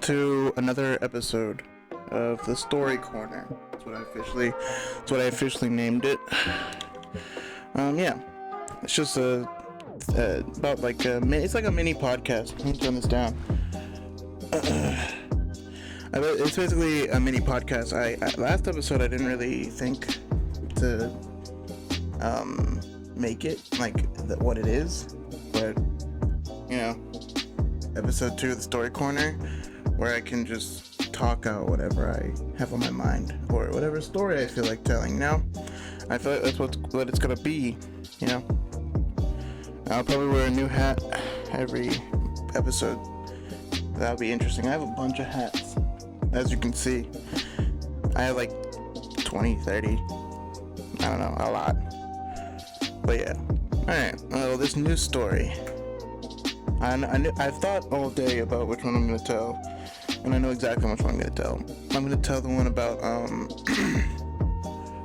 to another episode of the Story Corner. That's what I officially named it. Yeah, it's just about like it's like a mini podcast. Let me turn this down. It's basically a mini podcast. Last episode I didn't really think to make it like what it is, but you know, episode 2 of the Story Corner, where I can just talk out whatever I have on my mind or whatever story I feel like telling. You know, I feel like that's what it's gonna be. You know, I'll probably wear a new hat every episode. That'll be interesting. I have a bunch of hats, as you can see. I have like 20, 30. I don't know, a lot. But yeah. Alright, well, this new story. I've thought all day about which one I'm going to tell, and I know exactly which one I'm going to tell. I'm going to tell the one about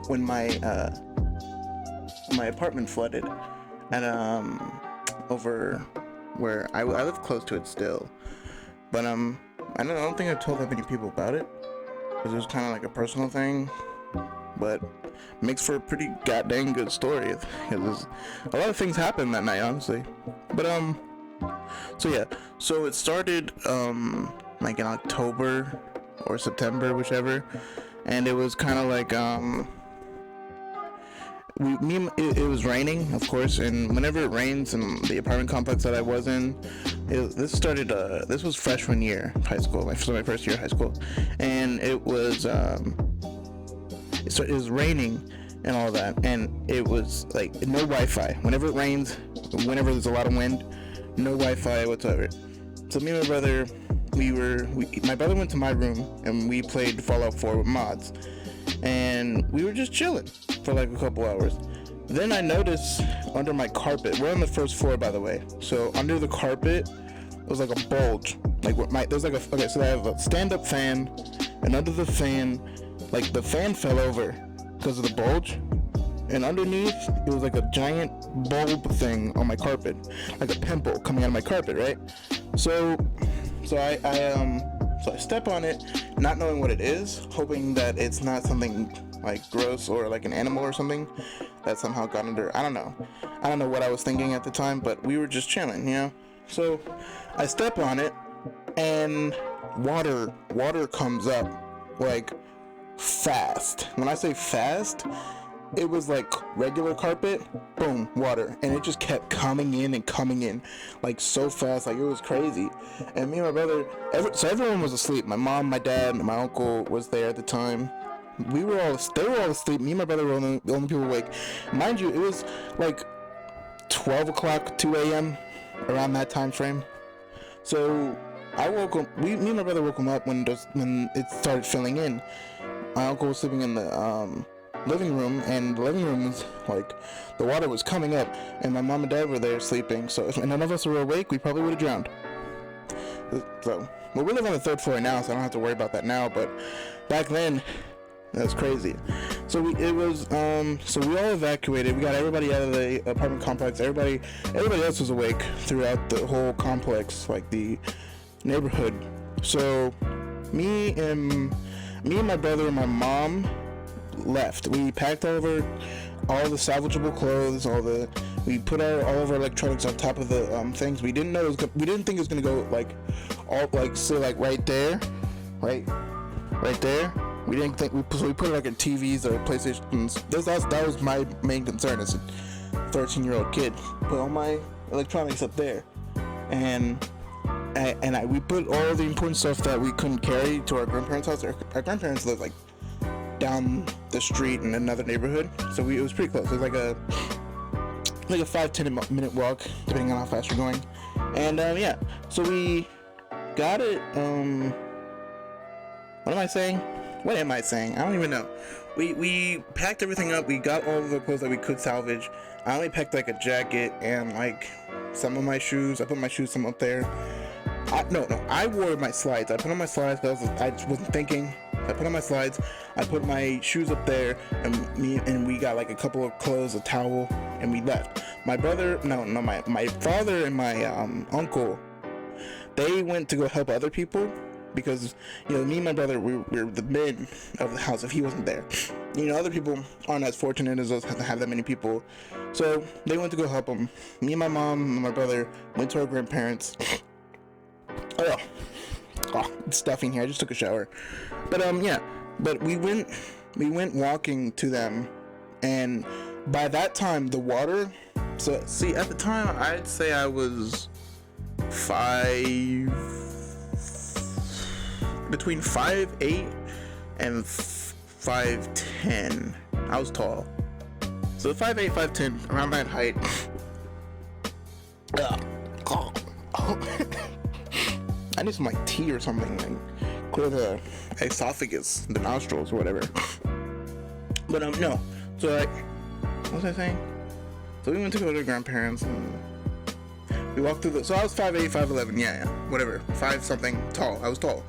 when my apartment flooded at over where I live close to it still, but I don't think I told that many people about it because it was kind of like a personal thing, but makes for a pretty goddamn good story because a lot of things happened that night, honestly. But so it started like in October or September, whichever, and it was kind of like it was raining, of course, and whenever it rains in the apartment complex that I was in, this was freshman year of high school, my first year of high school, and it was raining and all that, and it was like no Wi-Fi. Whenever it rains, whenever there's a lot of wind, no Wi-Fi whatsoever. So me and my brother, my brother went to my room and we played Fallout 4 with mods, and we were just chilling for like a couple hours. Then I noticed under my carpet, we're on the first floor, by the way, so under the carpet was like a bulge. There's like so I have a stand-up fan, and under the fan, like the fan fell over because of the bulge, and underneath it was like a giant bulb thing on my carpet, like a pimple coming out of my carpet, right? So I step on it, not knowing what it is, hoping that it's not something like gross or like an animal or something that somehow got under. I don't know what I was thinking at the time, but we were just chilling, you know? So I step on it, and water comes up like fast. When I say fast, it was like regular carpet, boom, water, and it just kept coming in like so fast, like it was crazy. And me and my brother, everyone was asleep. My mom, my dad, and my uncle was there at the time. They were all asleep. Me and my brother were the only people awake. Mind you, it was like 12 o'clock, 2 a.m. around that time frame. So I woke up. Me and my brother woke him up when it started filling in. My uncle was sleeping in the living room, and the living room was like the water was coming up, and my mom and dad were there sleeping. So if none of us were awake, we probably would have drowned. So we live on the 3rd floor now, so I don't have to worry about that now. But back then, that was crazy. So we all evacuated. We got everybody out of the apartment complex. Everybody else was awake throughout the whole complex, like the neighborhood. So me and my brother and my mom left. We packed all the salvageable clothes, we put all of our electronics on top of the things. We didn't think it was gonna go like all like so like right there. We didn't think so we put like in TVs or PlayStations. That was my main concern as a 13-year-old kid. Put all my electronics up there, and we put all the important stuff that we couldn't carry to our grandparents' house. Our grandparents lived like down the street in another neighborhood, so it was pretty close. It was like a 5-10 minute walk, depending on how fast you're going. And yeah, so we got it. What am I saying? I don't even know. We packed everything up. We got all of the clothes that we could salvage. I only packed like a jacket and like some of my shoes. I put my shoes some up there. I wore my slides. I put on my slides because I wasn't thinking. I put on my slides. I put my shoes up there, and we got like a couple of clothes, a towel, and we left. My father and my uncle, they went to go help other people, because, me and my brother, we're the men of the house if he wasn't there. Other people aren't as fortunate as us to have that many people. So they went to go help him. Me and my mom and my brother went to our grandparents. Oh, it's stuffing here. I just took a shower. But yeah. But we went walking to them, and by that time the water. So see, at the time I'd say I was between 5'8" and 5'10". I was tall. So 5'8", 5'10", around that height. I need some tea or something, like clear the esophagus, the nostrils, or whatever. But no. So what was I saying? So we went to go to the grandparents, and we walked through so I was 5'8", 5'11", yeah, whatever, 5 something tall. I was tall,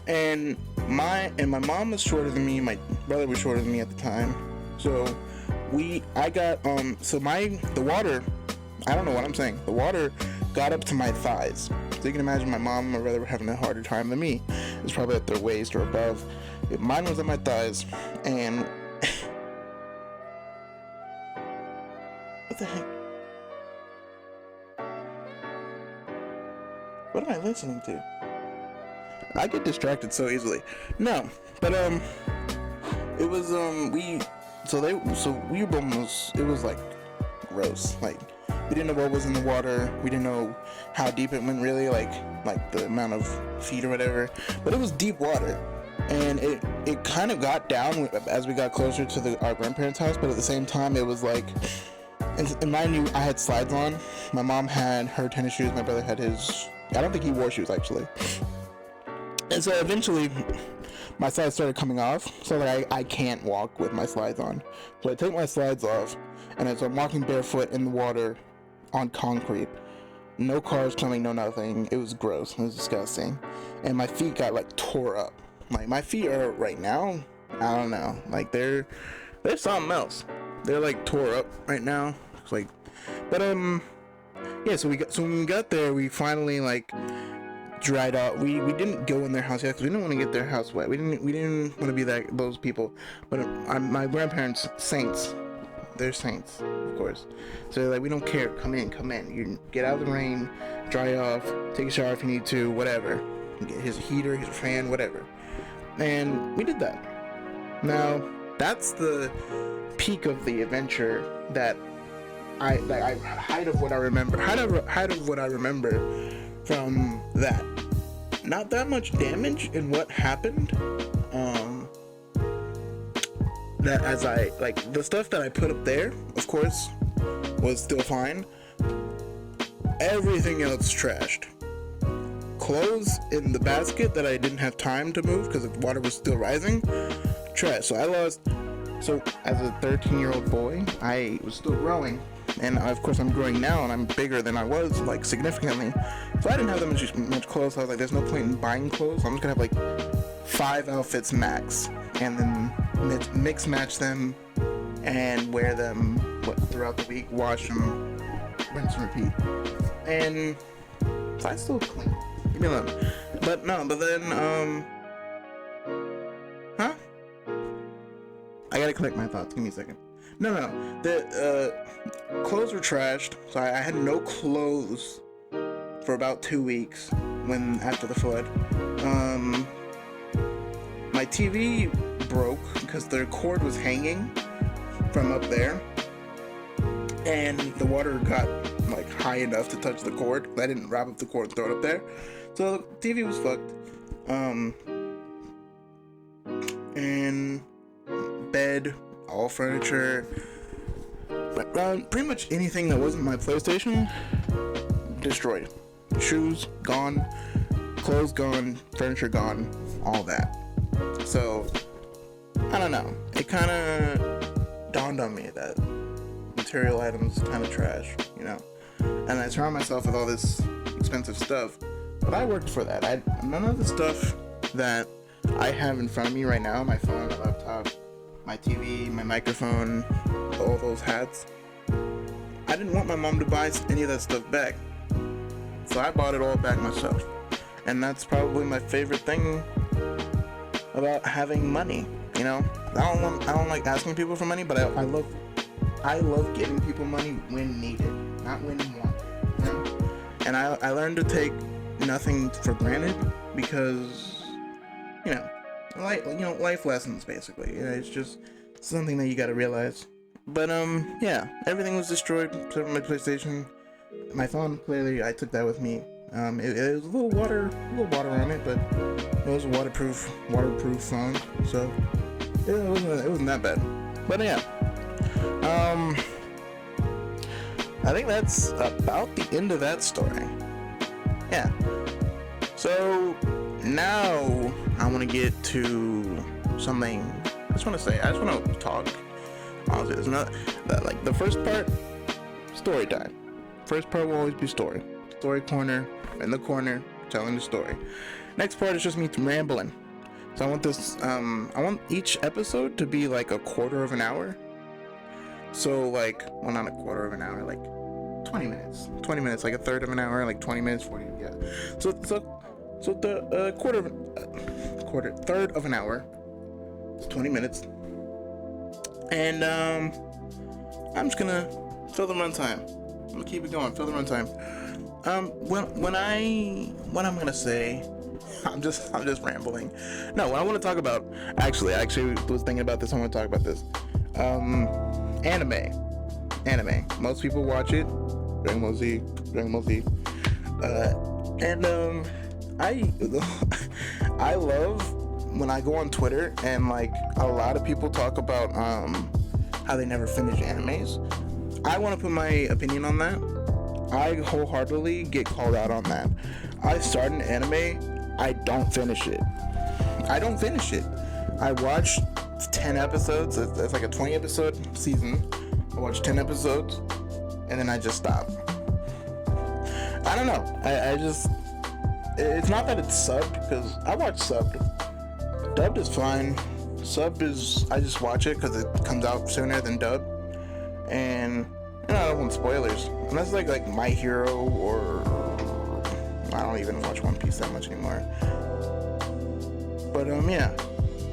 and my mom was shorter than me. My brother was shorter than me at the time. So the water, I don't know what I'm saying. The water got up to my thighs. So you can imagine my mom and my brother were having a harder time than me. It was probably at their waist or above. Mine was at my thighs, and what the heck? What am I listening to? I get distracted so easily. No, but it was we were almost, it was like gross. Like, we didn't know what was in the water. We didn't know how deep it went, really, like the amount of feet or whatever. But it was deep water, and it kind of got down as we got closer to our grandparents' house. But at the same time, it was like, and mind you, I had slides on. My mom had her tennis shoes. My brother had his. I don't think he wore shoes, actually. And so eventually, my slides started coming off, so that I can't walk with my slides on. So I take my slides off, and as I'm walking barefoot in the water on concrete, no cars coming, no nothing. It was gross. It was disgusting. And my feet got tore up. Like, my feet are right now, I don't know. Like, they're something else. They're tore up right now. It's but yeah. So when we got there, we finally dried out. We didn't go in their house yet because we didn't want to get their house wet. We didn't want to be those people. But my grandparents, saints. They're saints, of course. So they're like, we don't care. Come in. You get out of the rain, dry off, take a shower if you need to, whatever. Get his heater, his fan, whatever. And we did that. Now, that's the peak of the adventure that height of what I remember from that. Not that much damage in what happened. That as the stuff that I put up there, of course, was still fine. Everything else trashed. Clothes in the basket that I didn't have time to move because the water was still rising, trash. So as a 13-year-old boy, I was still growing, and of course I'm growing now, and I'm bigger than I was, significantly. So I didn't have that much clothes. I was like, there's no point in buying clothes. I'm just gonna have 5 outfits max, and then mix match them and wear them throughout the week, wash them, rinse and repeat. And so I still clean. Leave me alone. But then I gotta collect my thoughts. Give me a second. No. The clothes were trashed, so I had no clothes for about 2 weeks after the flood. My TV broke because the cord was hanging from up there, and the water got high enough to touch the cord. I didn't wrap up the cord and throw it up there, so the TV was fucked. And bed, all furniture, pretty much anything that wasn't my PlayStation, destroyed. Shoes gone, clothes gone, furniture gone, all that. So I don't know, it kind of dawned on me that material items kind of trash, and I surround myself with all this expensive stuff, but I worked for that. None of the stuff that I have in front of me right now, my phone, my laptop, my TV, my microphone, all those hats, I didn't want my mom to buy any of that stuff back, so I bought it all back myself. and that's probably my favorite thing about having money. You know, I don't like asking people for money, but I love giving people money when needed, not when wanted. You know? And I learned to take nothing for granted because, you know, life lessons basically. You know, it's just something that you got to realize. But yeah, everything was destroyed except for my PlayStation, my phone. Clearly, I took that with me. It was a little water on it, but it was a waterproof phone, so it wasn't that bad. But yeah, I think that's about the end of that story. Yeah. So now I want to get to something. I just want to talk. Honestly, there's not that, like, the first part, story time. First part will always be story corner, in the corner, telling the story. Next part is just me rambling. So I want each episode to be like a quarter of an hour. So like, well, not a quarter of an hour, like 20 minutes, like a third of an hour, like 20 minutes, 40, yeah. So the third of an hour, it's 20 minutes. And I'm just gonna fill the runtime. I'm gonna keep it going, fill the runtime. What I'm gonna say, I'm just rambling. No, what I want to talk about, actually was thinking about this. I want to talk about this. Anime. Most people watch it. Dragon Ball Z. I love when I go on Twitter and like a lot of people talk about how they never finish animes. I want to put my opinion on that. I wholeheartedly get called out on that. I start an anime, I don't finish it. I watch 10 episodes. It's like a 20 episode season. I watch 10 episodes and then I just stop. I don't know. I just, it's not that it's subbed, because I watch subbed. Dubbed is fine. Subbed is, I just watch it because it comes out sooner than dubbed. And I don't want spoilers. Unless like My Hero, or I don't even watch One Piece that much anymore. But yeah,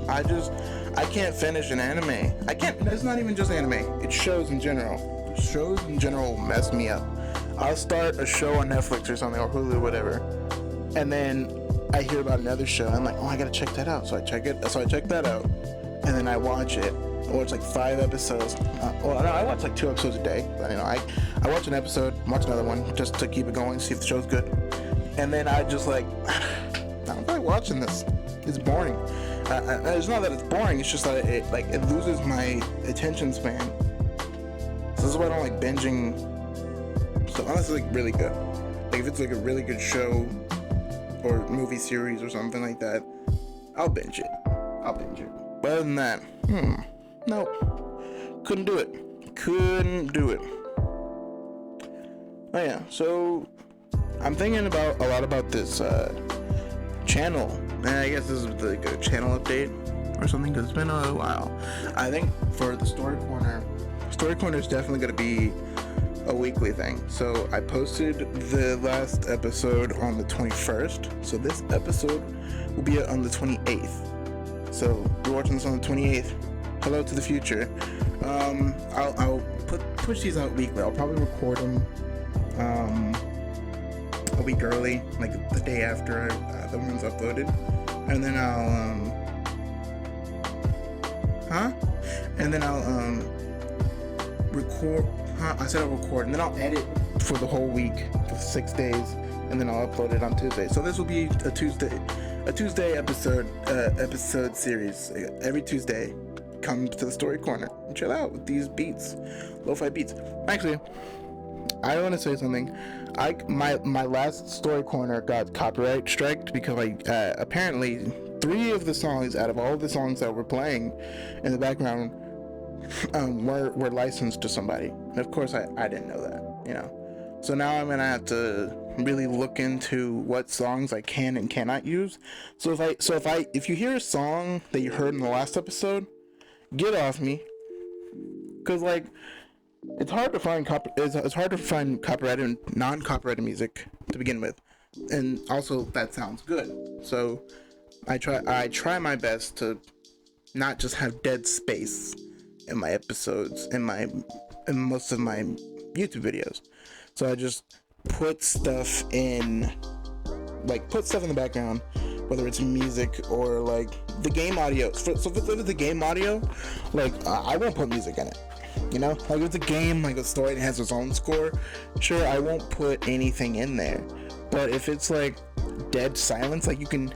I can't finish an anime. I can't. It's not even just anime. It's shows in general. Shows in general mess me up. I'll start a show on Netflix or something, or Hulu, whatever, and then I hear about another show. And I'm like, oh, I gotta check that out. So I check that out, and then I watch it. I watch like 5 episodes. I watch like 2 episodes a day. But, I watch an episode, watch another one, just to keep it going, see if the show's good. And then I just like, I'm not watching this. It's boring. It's not that it's boring. It's just that it loses my attention span. So this is why I don't like binging. So unless it's like really good, like if it's like a really good show or movie series or something like that, I'll binge it. But other than that, nope. Couldn't do it. Oh yeah, so I'm thinking a lot about this channel. And I guess this is like a channel update or something, because it's been a while. I think for the Story Corner is definitely going to be a weekly thing. So I posted the last episode on the 21st. So this episode will be on the 28th. So if you're watching this on the 28th, hello to the future. I'll push these out weekly. I'll probably record them a week early, like the day after the one's uploaded, and then I'll record. I said I'll record, and then I'll edit for the whole week for 6 days, and then I'll upload it on Tuesday. So this will be a Tuesday episode series. Every Tuesday, come to the Story Corner and chill out with these beats, lo-fi beats. Actually, I want to say something. My last Story Corner got copyright striked because apparently 3 of the songs out of all of the songs that were playing in the background were licensed to somebody. And of course I didn't know that, So now I'm gonna have to really look into what songs I can and cannot use. So if you hear a song that you heard in the last episode, get off me, because like it's hard to find copyrighted and non-copyrighted music to begin with. and also that sounds good. So I try my best to not just have dead space in my episodes, in most of my YouTube videos. So I just put stuff in the background, whether it's music or like the game audio. So if it's the game audio, like I won't put music in it. You know, like if it's a game, like a story that has its own score, sure, I won't put anything in there. But if it's like dead silence, like you can,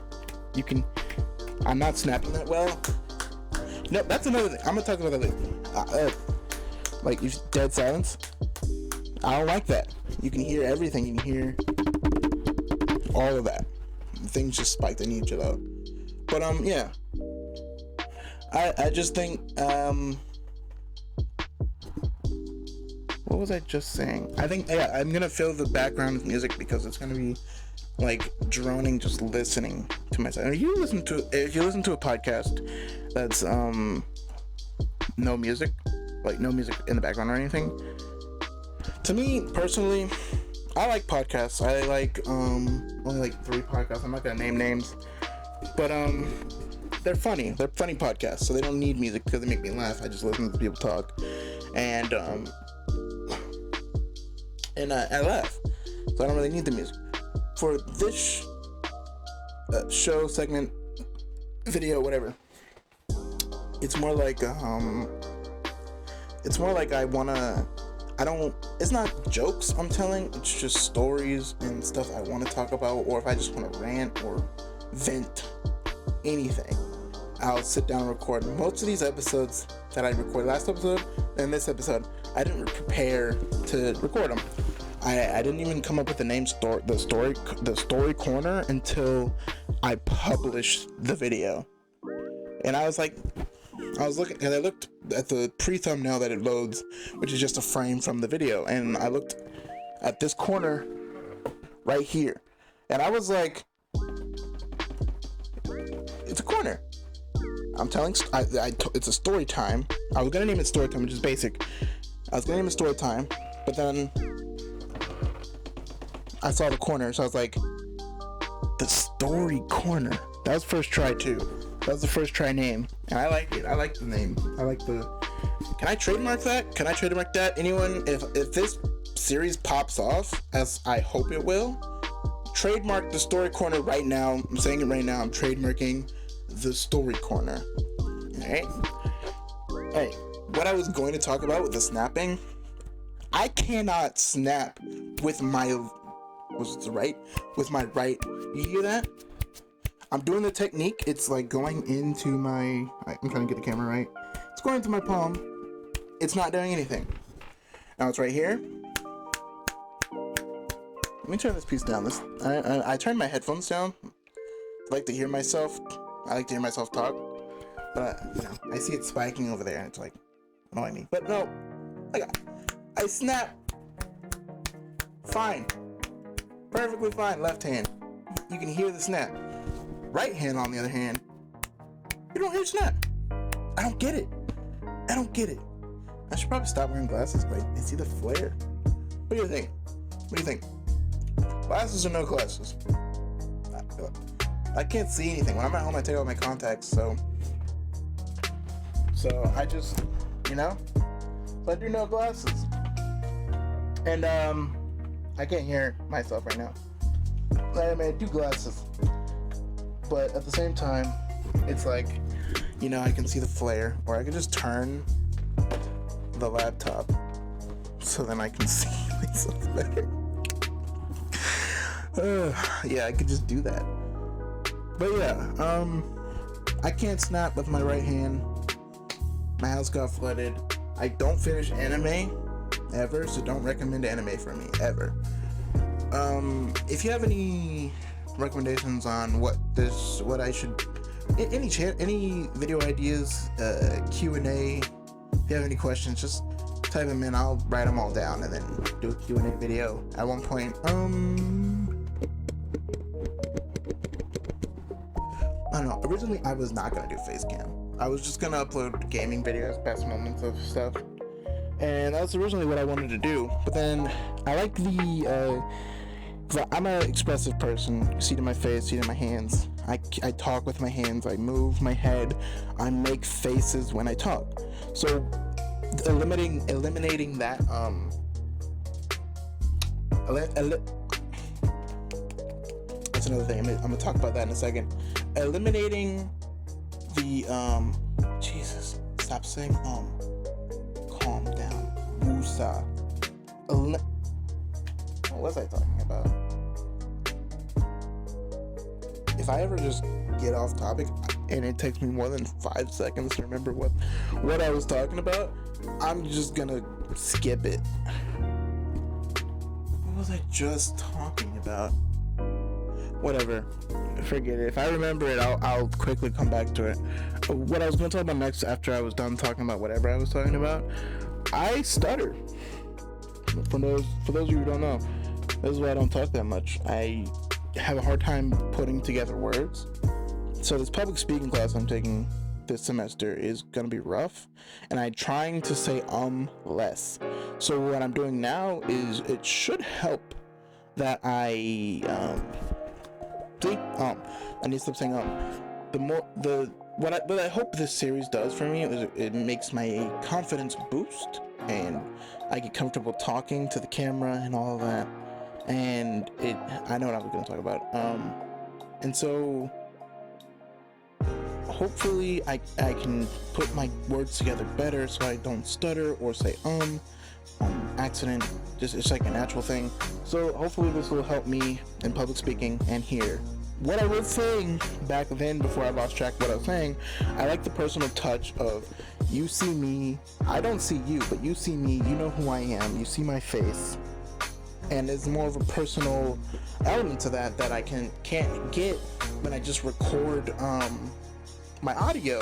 I'm not snapping that well. No, that's another thing. I'm gonna talk about that later. Like if dead silence, I don't like that. You can hear everything. You can hear all of that. Things just spiked. I need to chill out. But yeah. I just think what was I just saying? I think, yeah, I'm gonna fill the background with music because it's gonna be like droning just listening to myself. If you listen to a podcast that's no music, like no music in the background or anything, to me personally, I like podcasts. I like only like 3 podcasts. I'm not gonna name names, but they're funny. They're funny podcasts, so they don't need music because they make me laugh. I just listen to people talk, and I laugh, so I don't really need the music. For this show, segment, video, whatever, it's more like it's not jokes I'm telling, it's just stories and stuff I want to talk about, or if I just want to rant or vent anything, I'll sit down and record. Most of these episodes that I recorded last episode and this episode, I didn't prepare to record them. I didn't even come up with the name the story corner until I published the video. And I was looking, and I looked at the pre-thumbnail that it loads, which is just a frame from the video, and I looked at this corner right here, and I was like, it's a corner. I'm telling, it's a story time. I was gonna name it story time, which is basic. I was gonna name it story time, but then I saw the corner, so I was like, the story corner. That was first try too. That was the first try name, and I like it. I like the name. Can I trademark that? Can I trademark that? Anyone, if this series pops off, as I hope it will, trademark the story corner right now. I'm saying it right now. I'm trademarking the story corner. Alright? Hey, what I was going to talk about with the snapping, I cannot snap with my right. You hear that? I'm doing the technique. It's like going into my, I'm trying to get the camera right. It's going into my palm. It's not doing anything. Now it's right here. Let me turn this piece down. I turned my headphones down. I like to hear myself. I like to hear myself talk. But I see it spiking over there, and it's like annoying me. But no, I snap. Fine. Perfectly fine. Left hand. You can hear the snap. Right hand, on the other hand, you don't hear snap. I don't get it. I should probably stop wearing glasses, but I see the flare. What do you think? Glasses or no glasses? I can't see anything. When I'm at home, I take out my contacts, so I just, so I do no glasses. And, I can't hear myself right now. I do glasses. But at the same time, it's like, I can see the flare, or I can just turn the laptop so then I can see myself better. Yeah, I could just do that. But yeah, I can't snap with my right hand. My house got flooded. I don't finish anime ever, so don't recommend anime for me ever. If you have any recommendations on what I should, any video ideas, Q&A, if you have any questions, just type them in. I'll write them all down and then do a Q&A video at one point. I don't know, originally I was not gonna do face cam. I was just gonna upload gaming videos, best moments of stuff, and that's originally what I wanted to do. But then I like the I'm an expressive person. You see it in my face, see it in my hands. I talk with my hands, I move my head, I make faces when I talk. So eliminating that that's another thing. I'm gonna talk about that in a second. Eliminating the Jesus, stop saying calm down. Wusa. What was I talking about? If I ever just get off topic and it takes me more than 5 seconds to remember what I was talking about, I'm just gonna skip it. What was I just talking about? Whatever, forget it. If I remember it, I'll quickly come back to it. What I was gonna talk about next, after I was done talking about whatever I was talking about, I stutter. For those of you who don't know, this is why I don't talk that much. I have a hard time putting together words. So this public speaking class I'm taking this semester is gonna be rough, and I'm trying to say less. So what I'm doing now is, it should help that I need to stop saying what I hope this series does for me is it makes my confidence boost, and I get comfortable talking to the camera and all of that. And I know what I was going to talk about. And so hopefully I can put my words together better so I don't stutter or say on accident. It's like a natural thing. So hopefully this will help me in public speaking and here. What I was saying back then, before I lost track of what I was saying, I like the personal touch of, you see me, I don't see you, but you see me, you know who I am, you see my face. And there's more of a personal element to that I can't get when I just record my audio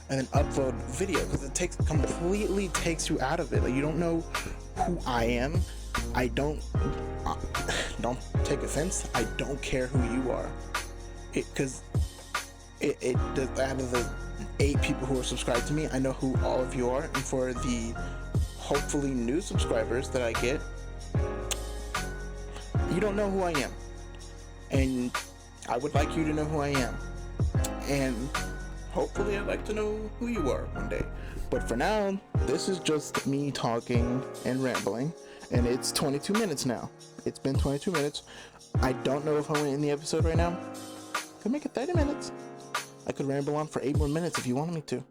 and then upload video, because it completely takes you out of it. Like, you don't know who I am. I don't take offense, I don't care who you are, because out of the 8 people who are subscribed to me, I know who all of you are. And for the hopefully new subscribers that I get, you don't know who I am, and I would like you to know who I am, and hopefully I'd like to know who you are one day. But for now, this is just me talking and rambling, and it's 22 minutes now. It's been 22 minutes. I don't know if I'm in the episode right now. Could make it 30 minutes. I could ramble on for 8 more minutes if you wanted me to.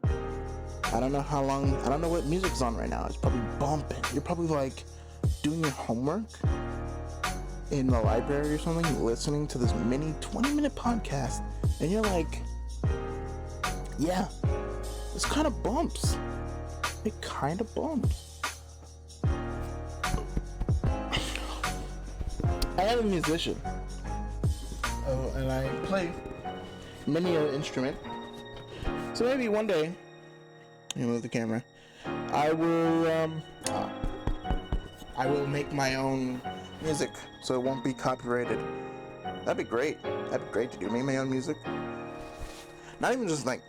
I don't know how long. I don't know what music's on right now. It's probably bumping. You're probably like doing your homework in the library or something, listening to this mini 20-minute podcast, and you're like, yeah, this kind of bumps. It kind of bumps. I am a musician, and I play many an instrument. So maybe one day, you move the camera, I will make my own music, so it won't be copyrighted. That'd be great. That'd be great to do. Make my own music. Not even just like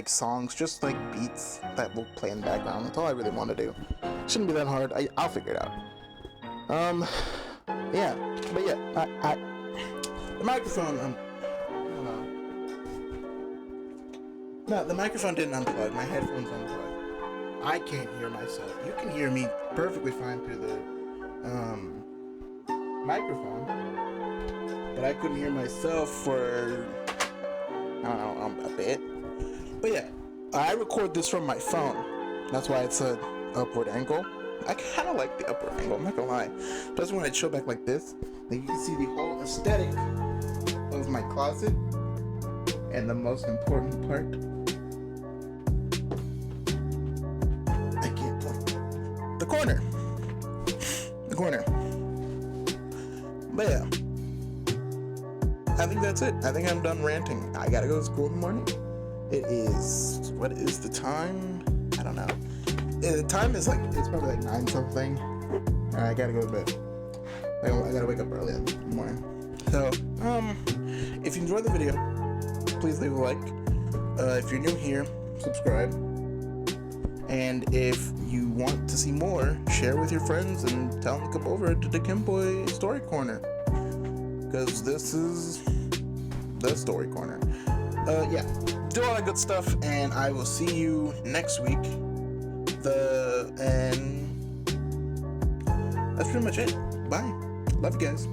songs, just like beats that will play in the background. That's all I really want to do. Shouldn't be that hard. I'll figure it out. Yeah. But yeah, the microphone. No, the microphone didn't unplug. My headphones unplugged. I can't hear myself. You can hear me perfectly fine through the microphone, but I couldn't hear myself for, I don't know, a bit. But yeah, I record this from my phone. That's why it's an upward angle. I kind of like the upward angle, I'm not gonna lie. Especially when I chill back like this, then you can see the whole aesthetic of my closet. And the most important part, I can't play. The corner. But yeah, I think that's it. I think I'm done ranting. I gotta go to school in the morning. What is the time? I don't know. The time is it's probably 9 something. And I gotta go to bed. I gotta wake up early in the morning. So, if you enjoyed the video, please leave a like. If you're new here, subscribe. And if you want to see more, share with your friends and tell them to come over to the Kimboy Story Corner. because this is the story corner. Yeah, do all that good stuff, and I will see you next week. And that's pretty much it. Bye. Love you guys.